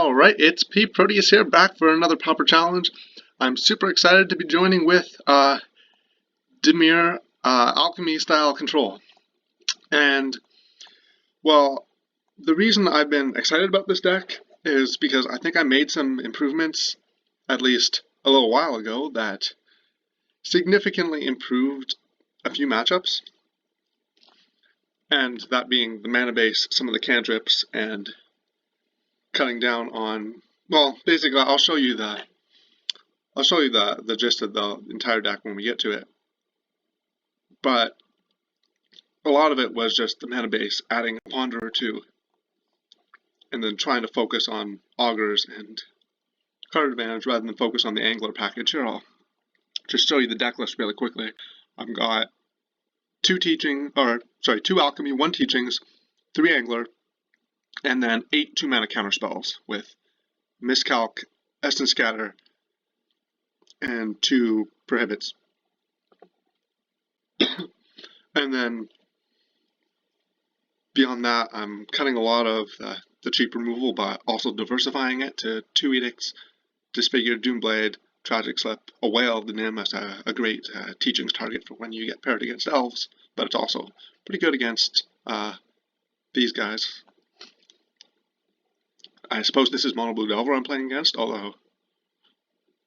Alright, it's pproteus here, back for another Pauper challenge. I'm super excited to be joining with Dimir Alchemy style control. And, well, the reason I've been excited about this deck is because I think I made some improvements, at least a little while ago, that significantly improved a few matchups. And that being the mana base, some of the cantrips, and cutting down on, well, basically I'll show you the gist of the entire deck when we get to it. But a lot of it was just the mana base, adding a ponder or two, and then trying to focus on augurs and card advantage rather than focus on the angler package. Here, I'll just show you the deck list really quickly. I've got 2 alchemy, 1 teachings, 3 angler, and then 8 2-mana counter spells with miscalc, essence scatter, and 2 prohibits. And then beyond that, I'm cutting a lot of the cheap removal, but also diversifying it to 2 edicts, disfigured Doomblade, tragic slip, a whale, the Nim as a great teachings target for when you get paired against elves, but it's also pretty good against these guys. I suppose this is Monoblue Delver I'm playing against, although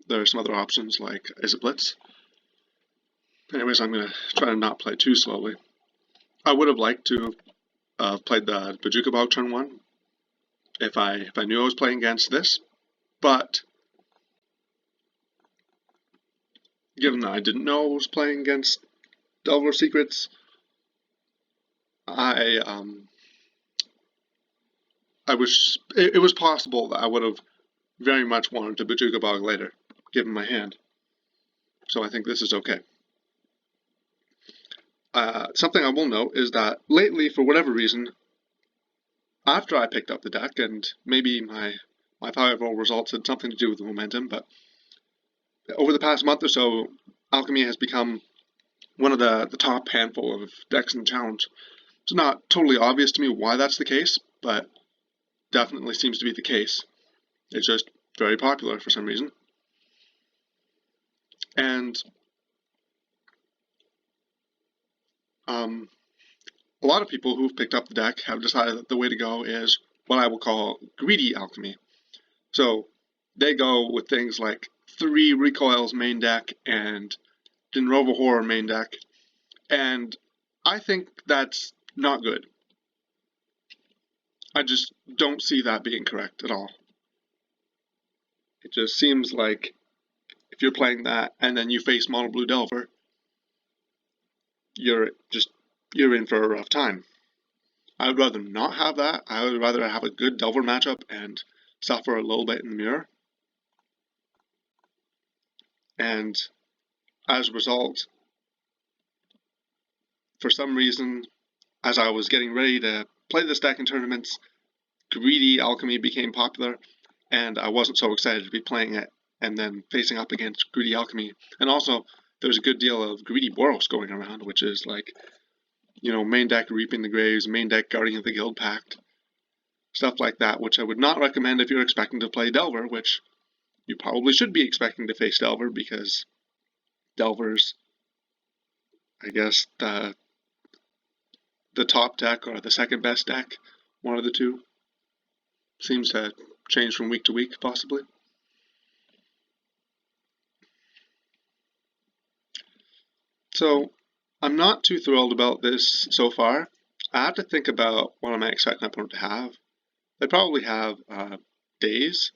there are some other options like Is it Blitz? Anyways, I'm going to try to not play too slowly. I would have liked to have played the Bajuka Bog turn 1 if I knew I was playing against this, but given that I didn't know I was playing against Delver Secrets, it was possible that I would have very much wanted to Bajuka Bog later, given my hand. So I think this is okay. Something I will note is that lately, for whatever reason, after I picked up the deck, and maybe my 5-roll results had something to do with the momentum, but over the past month or so, Alchemy has become one of the top handful of decks in the challenge. It's not totally obvious to me why that's the case, but definitely seems to be the case. It's just very popular for some reason. And a lot of people who've picked up the deck have decided that the way to go is what I will call greedy alchemy. So they go with things like 3 recoils main deck and Dinrova Horror main deck, and I think that's not good. I just don't see that being correct at all. It just seems like if you're playing that and then you face Monoblue Delver, you're in for a rough time. I would rather not have that. I would rather have a good Delver matchup and suffer a little bit in the mirror. And as a result, for some reason, as I was getting ready to play this deck in tournaments, greedy alchemy became popular, and I wasn't so excited to be playing it and then facing up against greedy alchemy. And also, there's a good deal of greedy Boros going around, which is like, you know, main deck Reaping the Graves, main deck Guardian of the Guild Pact, stuff like that, which I would not recommend if you're expecting to play Delver, which you probably should be expecting to face Delver, because Delver's, I guess, the top deck or the second best deck, one of the two. Seems to change from week to week, possibly. So, I'm not too thrilled about this so far. I have to think about what I might expect my opponent to have. They probably have days,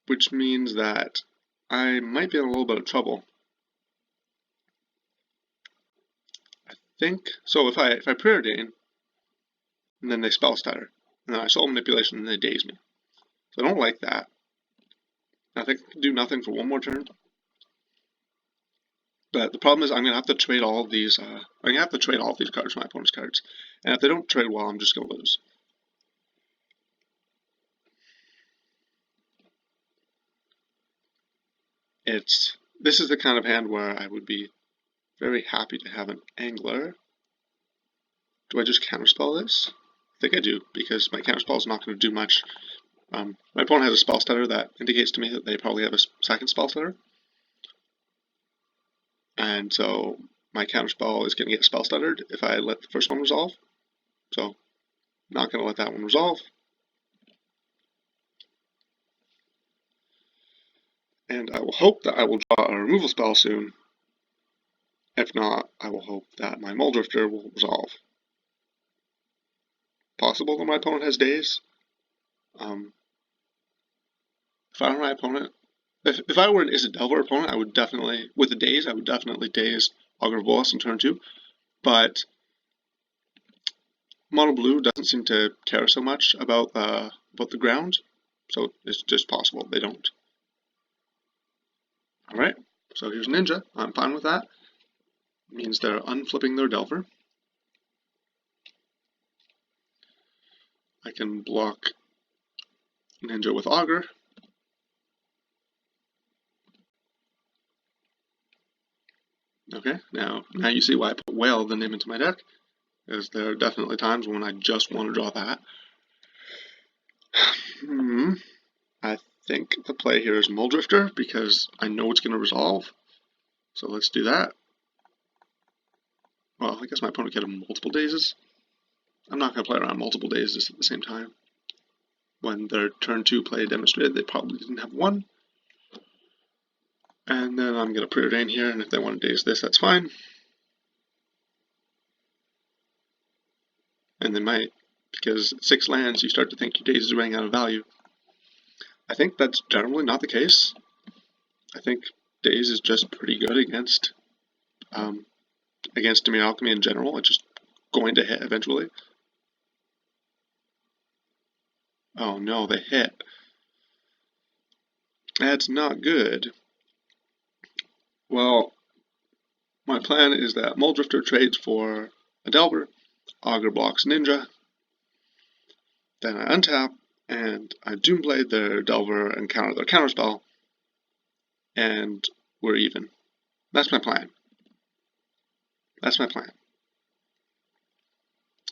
which means that I might be in a little bit of trouble. I think so. If I preordain, and then they spell stutter, and then I soul manipulation, and they daze me. So I don't like that. I think I can do nothing for 1 more turn. But the problem is I'm gonna have to trade all of these. I'm gonna have to trade all of these cards for my opponent's cards, and if they don't trade well, I'm just gonna lose. This is the kind of hand where I would be very happy to have an angler. Do I just counterspell this? think I do, because my counterspell is not going to do much. My opponent has a spell stutter that indicates to me that they probably have a second spell stutter. And so my counterspell is going to get spell stuttered if I let the first one resolve. So not going to let that one resolve. And I will hope that I will draw a removal spell soon. If not, I will hope that my Muldrifter will resolve. Possible that my opponent has daze. If I were my opponent, if I were an Izzet Delver opponent, I would definitely, with the daze, I would definitely daze Augur Bolas in turn 2. But Monoblue doesn't seem to care so much about the ground, so it's just possible they don't. Alright, so here's Ninja. I'm fine with that. It means they're unflipping their Delver. I can block Ninja with Augur. Okay, now you see why I put Whale the name into my deck, because there are definitely times when I just want to draw that. I think the play here is Muldrifter, because I know it's going to resolve. So let's do that. Well, I guess my opponent could have multiple dazes. I'm not going to play around multiple dazes at the same time. When their turn 2 play demonstrated, they probably didn't have one. And then I'm going to preordain here, and if they want to daze this, that's fine. And they might, because 6 lands, you start to think your daze is running out of value. I think that's generally not the case. I think daze is just pretty good against Dimir Alchemy in general. It's just going to hit eventually. Oh no, they hit. That's not good. Well, my plan is that Muldrifter trades for a Delver, Augur blocks Ninja, then I untap, and I Doomblade their Delver and counter their counterspell, and we're even. That's my plan. That's my plan.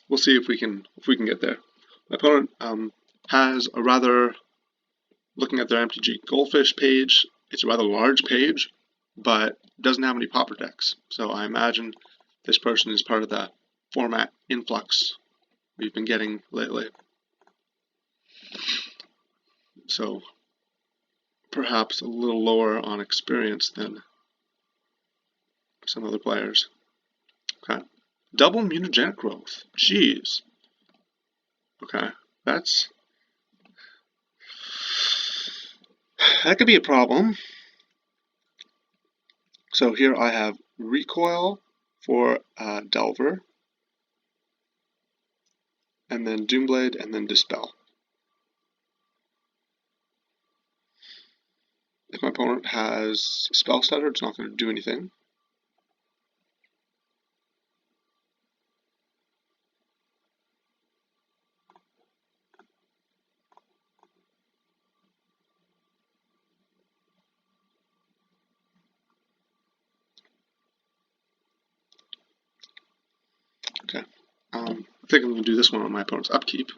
We'll see if we can get there. My opponent has a rather, looking at their MTG Goldfish page, it's a rather large page, but doesn't have any Pauper decks. So I imagine this person is part of the format influx we've been getting lately. So perhaps a little lower on experience than some other players. Okay. Double mutagenic growth. Jeez. Okay. That could be a problem. So here I have Recoil for Delver, and then Doomblade, and then Dispel. If my opponent has Spell Stutter, it's not going to do anything. Okay. I think I'm going to do this one on my opponent's upkeep.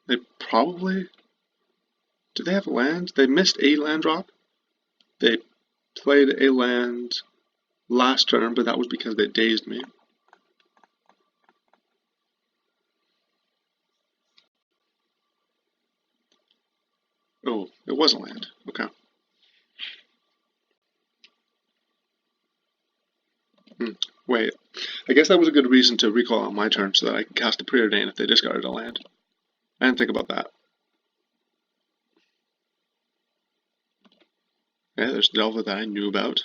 They probably... Do they have a land? They missed a land drop. They played a land last turn, but that was because they dazed me. Oh, it was a land. Okay. Wait. I guess that was a good reason to recall on my turn so that I could cast a Preordain if they discarded a land. I didn't think about that. Yeah, there's Delva that I knew about.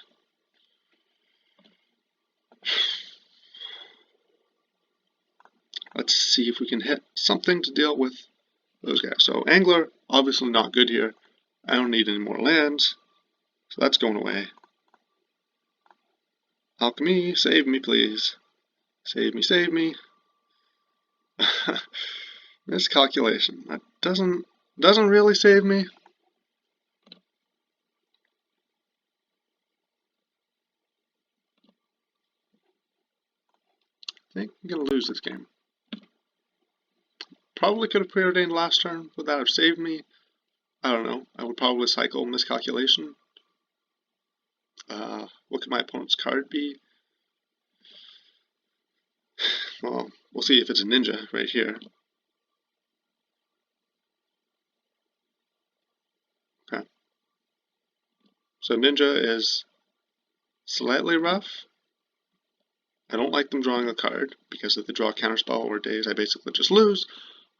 Let's see if we can hit something to deal with those guys. So Angler, obviously not good here. I don't need any more lands, so that's going away. Alchemy, save me please. Save me, save me. Miscalculation. That doesn't really save me. think I'm gonna lose this game. Probably could have preordained last turn. Would that have saved me? I don't know. I would probably cycle miscalculation. What could my opponent's card be? Well, we'll see if it's a ninja right here. Okay. So ninja is slightly rough. I don't like them drawing a card, because if they draw a counterspell or daze, I basically just lose.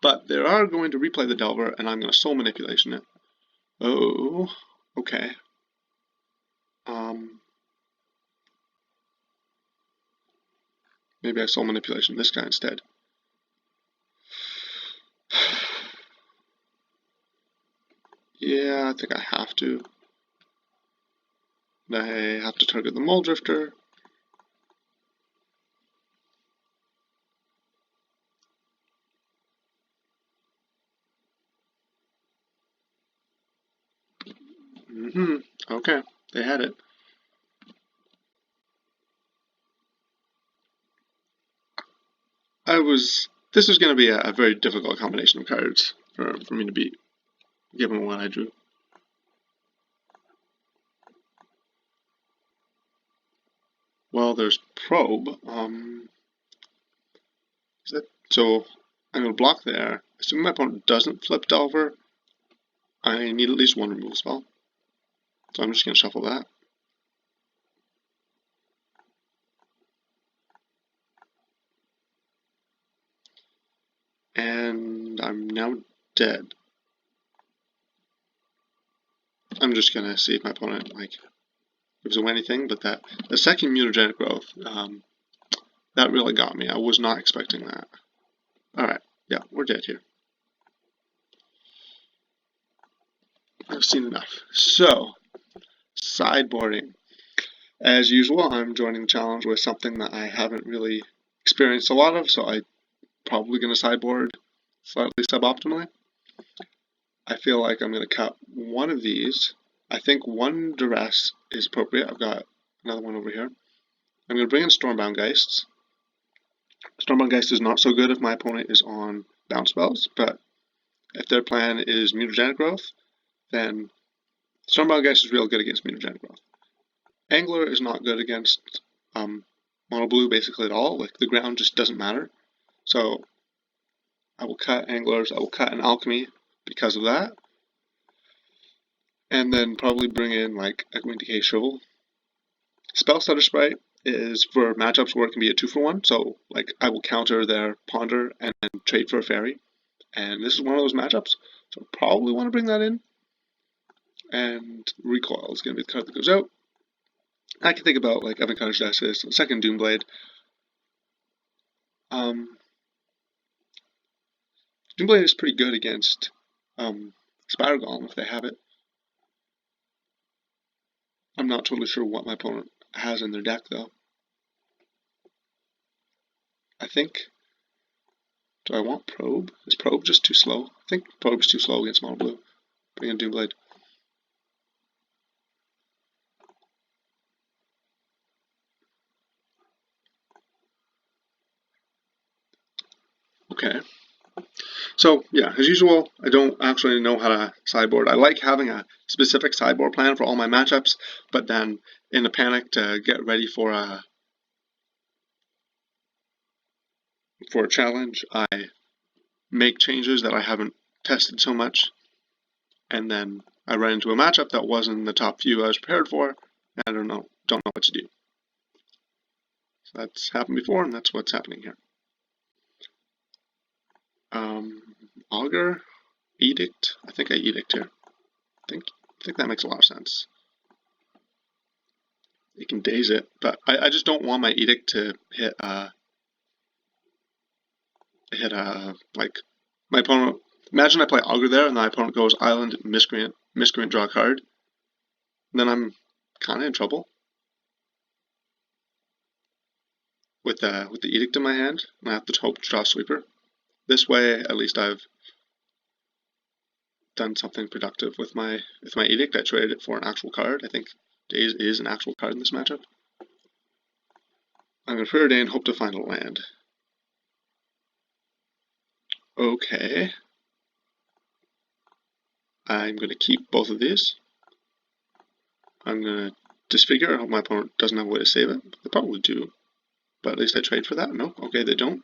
But they are going to replay the Delver, and I'm going to soul manipulation it. Oh, okay. Maybe I soul manipulation this guy instead. Yeah, I think I have to. I have to target the Mole Drifter. Okay, they had it. This is going to be a very difficult combination of cards for me to beat, given what I drew. Well, there's Probe. So I'm going to block there. Assuming my opponent doesn't flip Delver, I need at least one removal spell. So I'm just going to shuffle that. And I'm now dead. I'm just going to see if my opponent gives away anything, but the second mutagenic growth, that really got me. I was not expecting that. Alright, yeah, we're dead here. I've seen enough. So, sideboarding. As usual, I'm joining the challenge with something that I haven't really experienced a lot of, so I'm probably going to sideboard slightly suboptimally. I feel like I'm going to cut one of these. I think one duress is appropriate. I've got another one over here. I'm going to bring in Stormbound Geists. Stormbound Geist is not so good if my opponent is on bounce spells, but if their plan is mutagenic growth, then Stormbound Geist is real good against mutagenic growth. Angler is not good against Monoblue basically at all. Like, the ground just doesn't matter. So I will cut Anglers, I will cut an Alchemy because of that. And then probably bring in like Echoing Decay Shovel. Spell Stutter Sprite is for matchups where it can be a 2-for-1. So like I will counter their Ponder and then trade for a Fairy. And this is one of those matchups. So probably want to bring that in. And Recoil is going to be the card that goes out. I can think about like Avocado Justice, second Doomblade. Doomblade is pretty good against Spiral Golem if they have it. I'm not totally sure what my opponent has in their deck though. I think. Do I want Probe? Is Probe just too slow? I think Probe is too slow against Monoblue. Bring in Doomblade. Okay. So, yeah, as usual, I don't actually know how to sideboard. I like having a specific sideboard plan for all my matchups, but then in a panic to get ready for a challenge, I make changes that I haven't tested so much, and then I run into a matchup that wasn't in the top few I was prepared for, and I don't know what to do. So that's happened before, and that's what's happening here. Augur, Edict. I think I Edict here. I think that makes a lot of sense. You can daze it, but I just don't want my Edict to hit like my opponent. Imagine I play Augur there, and my opponent goes Island, Miscreant, draw a card. And then I'm kind of in trouble with the Edict in my hand, and I have to hope to draw a Sweeper. This way, at least I've done something productive with my Edict. I traded it for an actual card. I think Daze is an actual card in this matchup. I'm going to preordain, hope to find a land. Okay. I'm going to keep both of these. I'm going to disfigure. I hope my opponent doesn't have a way to save it. They probably do. But at least I trade for that. No, okay, they don't.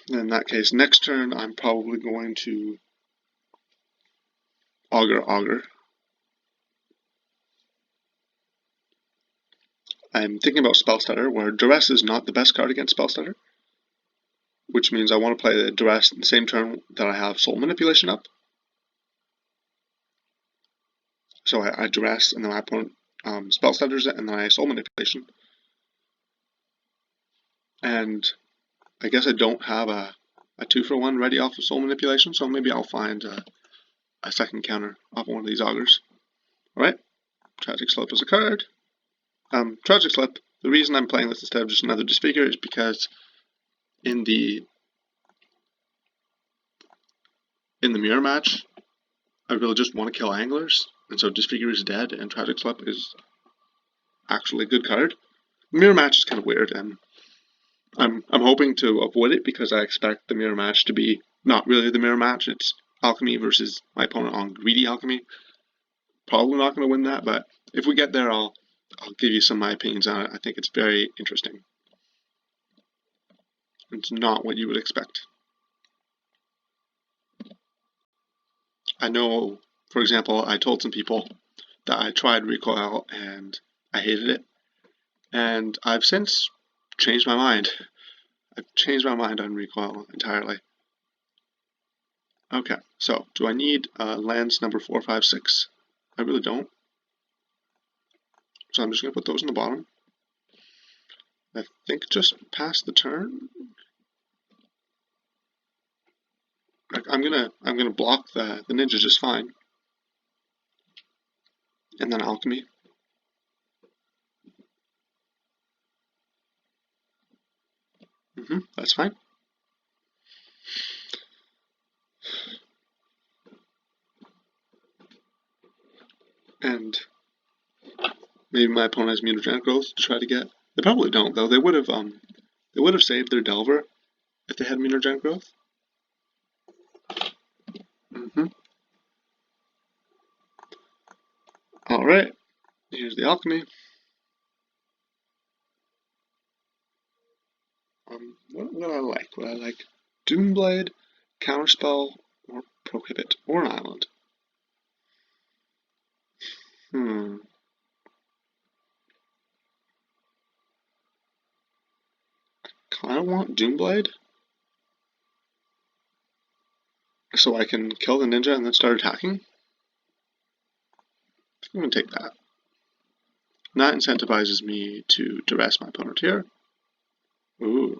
In that case, next turn I'm probably going to Augur. I'm thinking about Spell Stutter, where Duress is not the best card against Spell Stutter, which means I want to play the Duress in the same turn that I have Soul Manipulation up. So I Duress, and then my opponent Spell Stutters it, and then I Soul Manipulation. And I guess I don't have a 2-for-1 ready off of Soul Manipulation, so maybe I'll find a second counter off one of these Augurs. Alright, Tragic Slip is a card. Tragic Slip, the reason I'm playing this instead of just another Disfigure is because in the mirror match, I really just want to kill Anglers, and so Disfigure is dead, and Tragic Slip is actually a good card. The mirror match is kind of weird, and I'm hoping to avoid it because I expect the mirror match to be not really the mirror match. It's Alchemy versus my opponent on Greedy Alchemy. Probably not going to win that, but if we get there, I'll give you some of my opinions on it. I think it's very interesting. It's not what you would expect. I know, for example, I told some people that I tried Recoil and I hated it, and I've since changed my mind. I've changed my mind on Recoil entirely. Okay, so do I need lands number 4, 5, 6? I really don't. So I'm just going to put those in the bottom. I think just past the turn. Like I'm gonna block the ninja just fine. And then Alchemy. That's fine. And maybe my opponent has mutagenic growth to try to get. They probably don't though. They would have saved their Delver if they had mutagenic growth. All right. Here's the Alchemy. What do I like? What I like? Doomblade, Counterspell, or Prohibit, or an Island. Kind of want Doomblade, so I can kill the ninja and then start attacking. I'm gonna take that. And that incentivizes me to duress my opponent here. Ooh.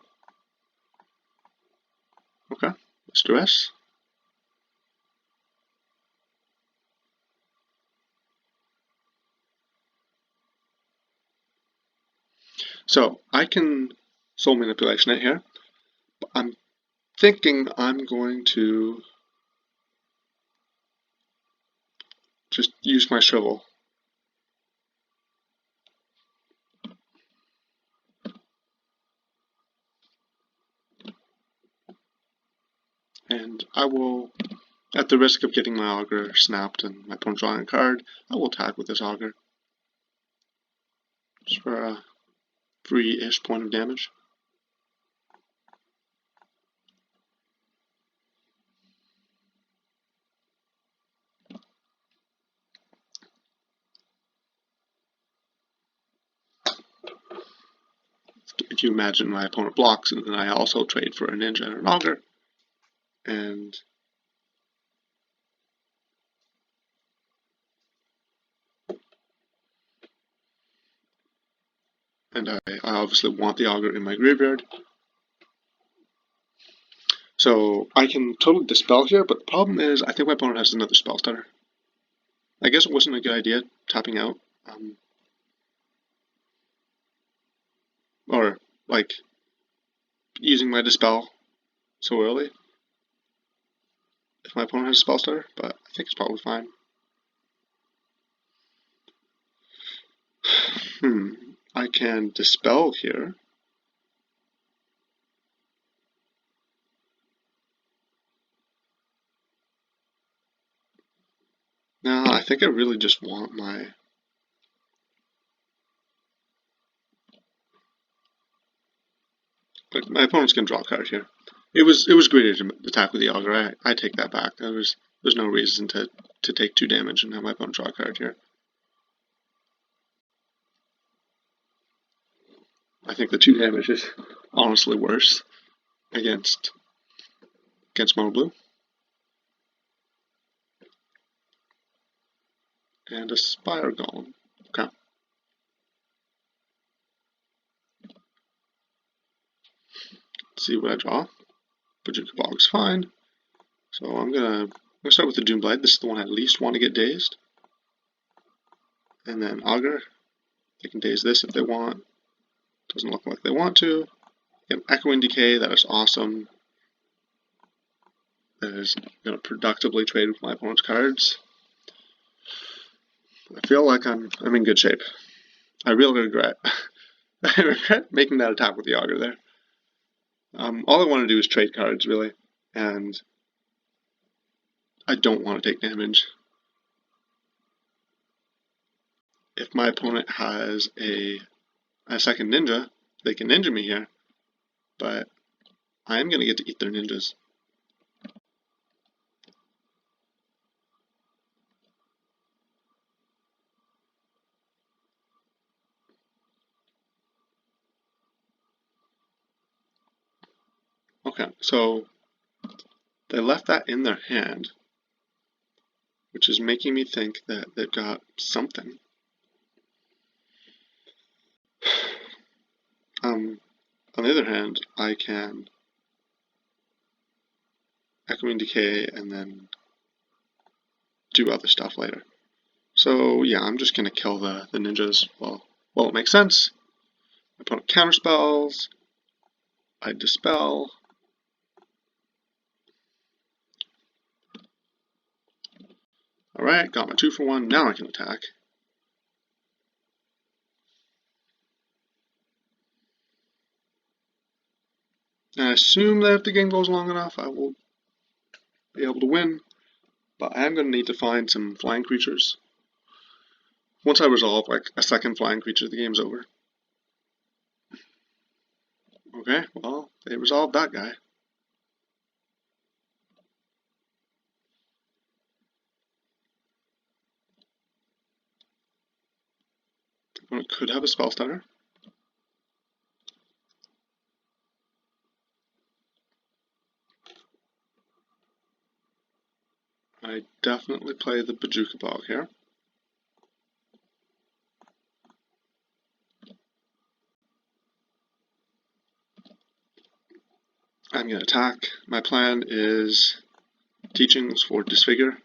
Okay, let's duress. So I can soul manipulation it here, but I'm thinking I'm going to just use my shrivel. And I will, at the risk of getting my augur snapped and my opponent drawing a card, I will attack with this augur. Just for a free-ish point of damage. If you imagine my opponent blocks, and then I also trade for a ninja and an augur, and I obviously want the augur in my graveyard. So I can totally dispel here, but the problem is I think my opponent has another spell stutter. I guess it wasn't a good idea tapping out. Or like using my dispel so early if my opponent has a spell stutter, but I think it's probably fine. I can dispel here. No, I think I really just want my... Like, my opponent's gonna draw a card here. It was greedy to attack with the Augur. I take that back. There's no reason to take 2 damage and have my opponent draw a card here. I think the 2 damage is honestly worse against Monoblue. And a Spire Golem. Okay. Let's see what I draw. Bojuka Bog's fine. So I'm gonna start with the Doomblade. This is the one I least want to get dazed. And then Augur. They can daze this if they want. Doesn't look like they want to. Get an Echoing Decay, that is awesome. That is going to productively trade with my opponent's cards. I feel like I'm in good shape. I really regret. I regret making that attack with the Augur there. All I want to do is trade cards, really. And I don't want to take damage. If my opponent has a second ninja, they can ninja me here. But I am going to get to eat their ninjas. Okay, so they left that in their hand, which is making me think that they've got something. On the other hand, I can Echoing Decay and then do other stuff later. So yeah, I'm just going to kill the ninjas. Well, it makes sense. My opponent counterspells. I dispel. Alright, got my 2-for-1. Now I can attack. And I assume that if the game goes long enough, I will be able to win. But I am going to need to find some flying creatures. Once I resolve like a second flying creature, the game's over. Okay, well, they resolved that guy. Opponent could have a spell stutter. I definitely play the Bojuka Bog here. I'm going to attack. My plan is Teachings for Disfigure.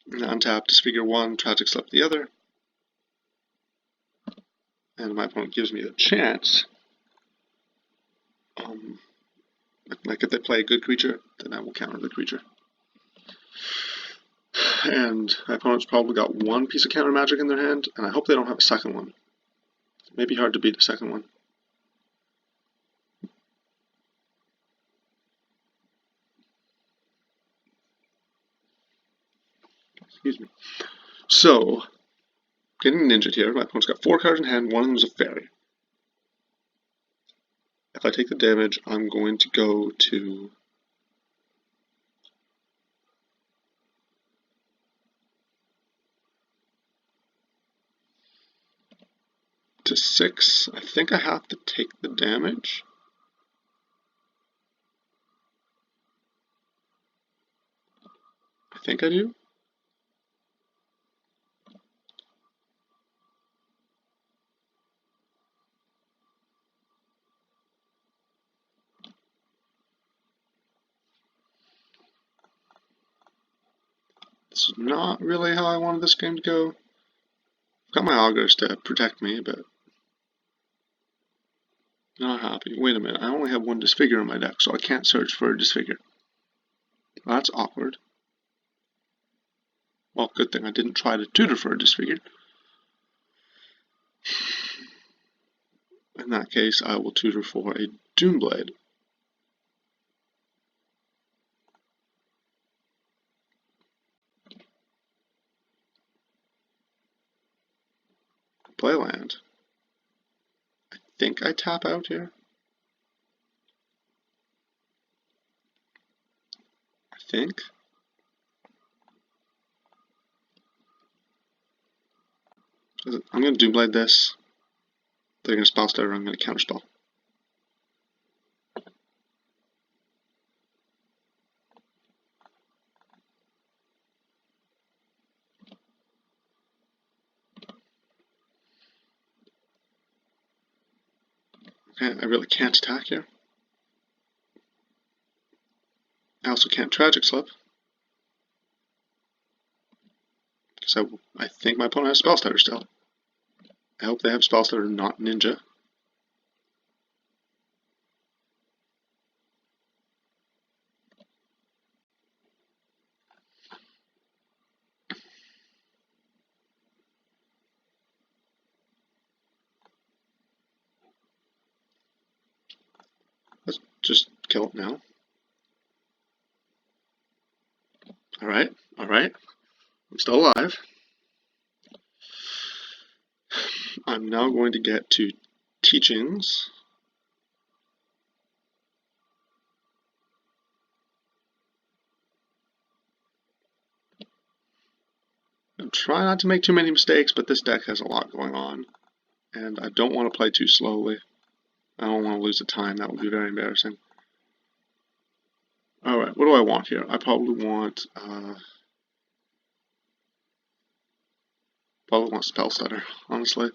Untap, Disfigure 1, Tragic Slip the other. And my opponent gives me a chance. Like if they play a good creature, then I will counter the creature. And my opponent's probably got 1 piece of counter magic in their hand, and I hope they don't have a second one. It may be hard to beat a second one. Excuse me. So, getting ninja here, my opponent's got 4 cards in hand, one of them is a fairy. If I take the damage, I'm going to go to to 6. I think I have to take the damage. I think I do. This is not really how I wanted this game to go. I've got my augurs to protect me, but not happy. Wait a minute, I only have 1 disfigure in my deck, so I can't search for a disfigure. Well, that's awkward. Well, good thing I didn't try to tutor for a disfigure. In that case, I will tutor for a Doomblade. Play land. I think I tap out here. I think. I'm going to Doomblade this. They're going to spell stutter. I'm going to counterspell. Okay, I really can't attack here. I also can't Tragic Slip. Because I think my opponent has Spell Stutter still. I hope they have Spell Stutter, not Ninja. Let's just kill it now. Alright, alright. I'm still alive. I'm now going to get to Teachings. I'm trying not to make too many mistakes, but this deck has a lot going on. And I don't want to play too slowly. I don't want to lose the time. That would be very embarrassing. Alright, what do I want here? I probably want Spell Stutter, honestly.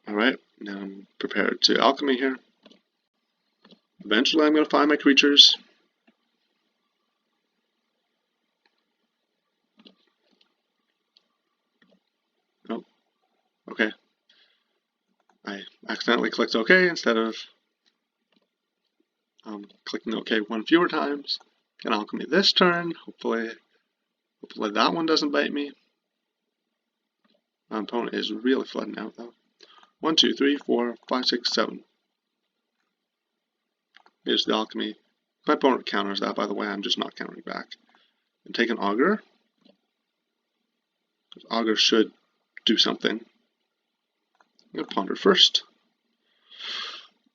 Alright, now I'm prepared to Alchemy here. Eventually I'm going to find my creatures. Oh, okay. I accidentally clicked OK instead of clicking OK one fewer times. Can Alchemy this turn. Hopefully that one doesn't bite me. My opponent is really flooding out though. 1, 2, 3, 4, 5, 6, 7. Here's the Alchemy. My opponent counters that, by the way. I'm just not countering back. And take an Augur. Augur should do something. I'm going to Ponder first.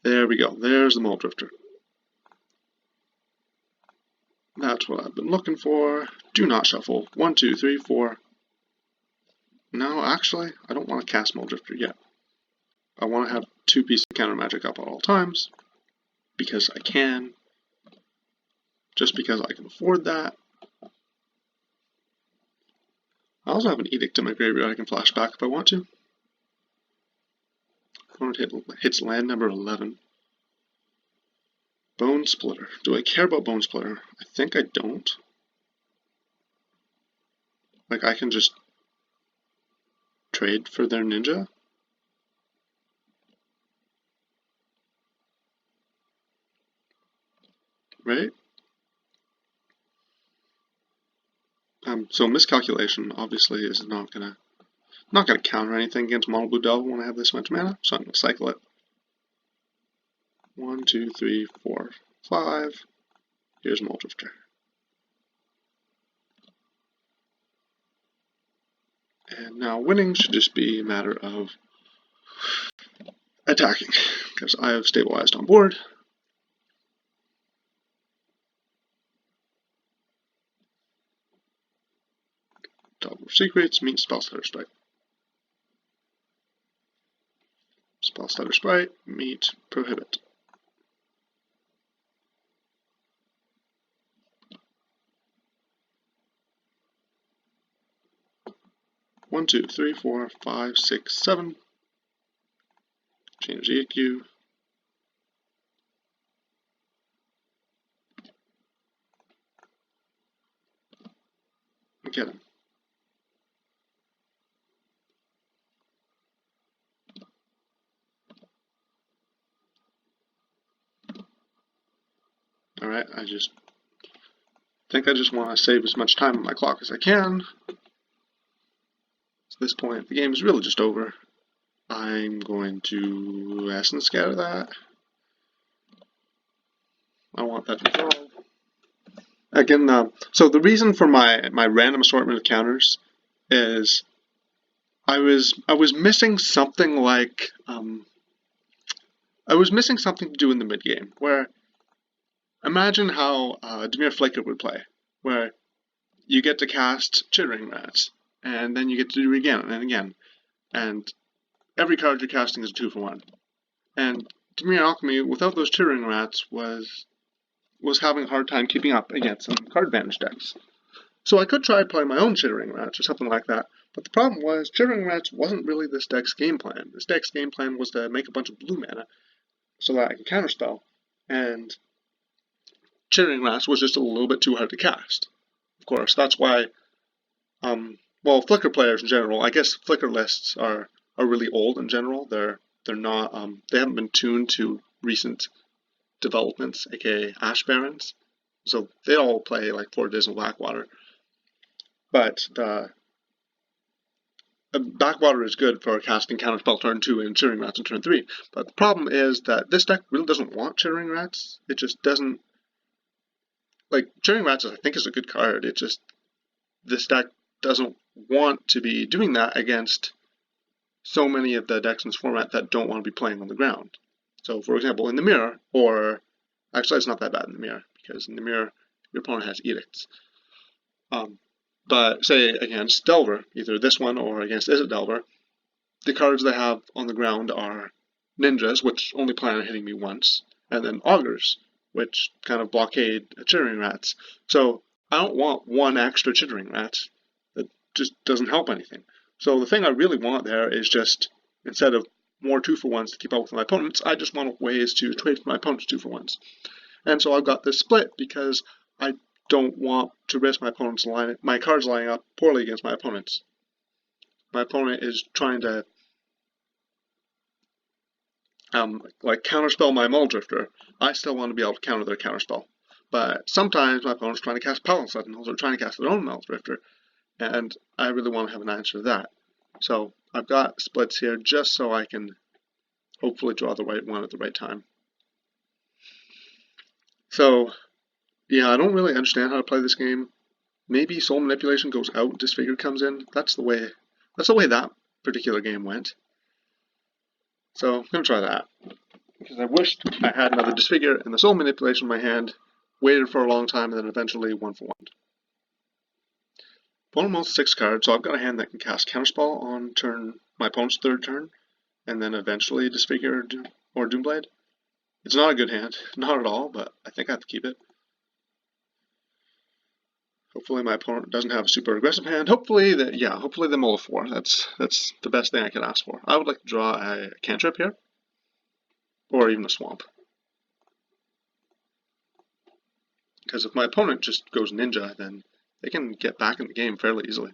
There we go. There's the Muldrifter. That's what I've been looking for. Do not shuffle. 1, 2, 3, 4. No, actually, I don't want to cast Muldrifter yet. I want to have 2 pieces of counter magic up at all times. Because I can. Just because I can afford that. I also have an Edict in my graveyard I can flash back if I want to. Opponent hits land number 11. Bone Splitter. Do I care about Bone Splitter? I think I don't. Like, I can just trade for their ninja. Right? So miscalculation obviously is not gonna counter anything against Monoblue Devil when I have this much mana, so I'm gonna cycle it. 1, 2, 3, 4, 5. Here's Muldrifter. And now winning should just be a matter of attacking, because I have stabilized on board. Double Secrets means Spell Stutter Sprite. Spell Stutter Sprite meet Prohibit. One, 2, 3, 4, 5, 6, 7. Change the EQ. Get him. Alright, I think I just want to save as much time on my clock as I can. At this point, the game is really just over. I'm going to Essence Scatter that. I want that to resolve. Again, so the reason for my random assortment of counters is I was missing something like I was missing something to do in the mid game. Where imagine how Demir Flaker would play, where you get to cast Chittering Rats, and then you get to do it again and again, and every card you're casting is a 2-for-1. And Demir Alchemy, without those Chittering Rats, was having a hard time keeping up against some card advantage decks. So I could try playing my own Chittering Rats or something like that, but the problem was Chittering Rats wasn't really this deck's game plan. This deck's game plan was to make a bunch of blue mana so that I can counterspell, and Chittering Rats was just a little bit too hard to cast. Of course, that's why, well, Flicker players in general, I guess Flicker lists are really old in general. They're not, they haven't been tuned to recent developments, aka Ash Barons. So they all play like pproteus and Blackwater. But Blackwater is good for casting Counterspell turn 2 and Chittering Rats on turn 3. But the problem is that this deck really doesn't want Chittering Rats. It just doesn't. Like, Chittering Rats, I think, is a good card. It just. This deck doesn't want to be doing that against so many of the decks in this format that don't want to be playing on the ground. So, for example, in the mirror, or. Actually, it's not that bad in the mirror, because in the mirror, your opponent has edicts. But say against Delver, either this one or against Izzet Delver, the cards they have on the ground are Ninjas, which only plan on hitting me once, and then Augurs, which kind of blockade Chittering Rats. So I don't want one extra Chittering Rats. That just doesn't help anything. So the thing I really want there is just, instead of more 2-for-1s to keep up with my opponents, I just want ways to trade for my opponents 2-for-1s. And so I've got this split because I don't want to risk my cards lining up poorly against my opponents. My opponent is trying to like counterspell my Muldrifter. I still want to be able to counter their counterspell. But sometimes my opponent's trying to cast Palace Sentinels or trying to cast their own Muldrifter, and I really want to have an answer to that. So I've got splits here just so I can hopefully draw the right one at the right time. So yeah, I don't really understand how to play this game. Maybe Soul Manipulation goes out, Disfigured comes in. That's the way that particular game went. So I'm gonna try that. Because I wished I had another Disfigure and the Soul Manipulation in my hand, waited for a long time, and then eventually 1-for-1. Opponent owns 6 cards, so I've got a hand that can cast Counterspell on my opponent's 3rd turn, and then eventually Disfigure or Doomblade. It's not a good hand, not at all, but I think I have to keep it. Hopefully my opponent doesn't have a super aggressive hand. Hopefully they mull a 4. That's the best thing I can ask for. I would like to draw a cantrip here, or even a swamp. Because if my opponent just goes Ninja, then they can get back in the game fairly easily.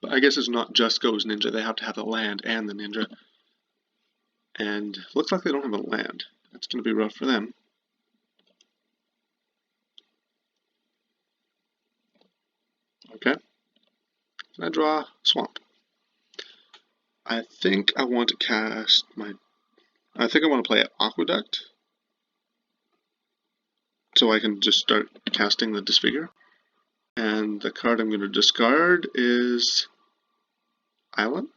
But I guess it's not just goes Ninja, they have to have the land and the Ninja. And looks like they don't have a land. That's going to be rough for them. Okay, can I draw Swamp? I think I want to cast I think I want to play Aqueduct, so I can just start casting the Disfigure. And the card I'm going to discard is Island.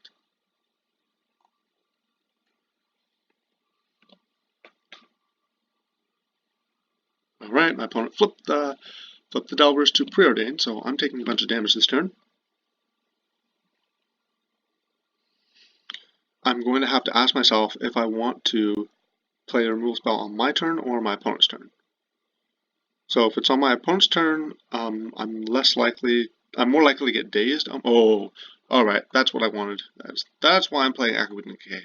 Alright, my opponent flipped the Delvers to Preordain, so I'm taking a bunch of damage this turn. I'm going to have to ask myself if I want to play a removal spell on my turn or my opponent's turn. So if it's on my opponent's turn, I'm more likely to get dazed. Oh, alright, that's what I wanted. That's why I'm playing Aqueduct Decay.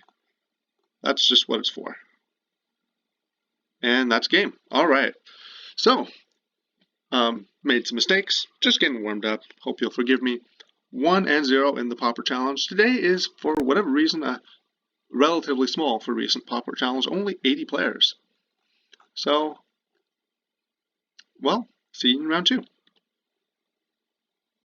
That's just what it's for. And that's game. Alright. So, made some mistakes, just getting warmed up. Hope you'll forgive me. 1 and 0 in the Pauper Challenge. Today is, for whatever reason, relatively small for recent Pauper Challenge, only 80 players. So, well, see you in round 2.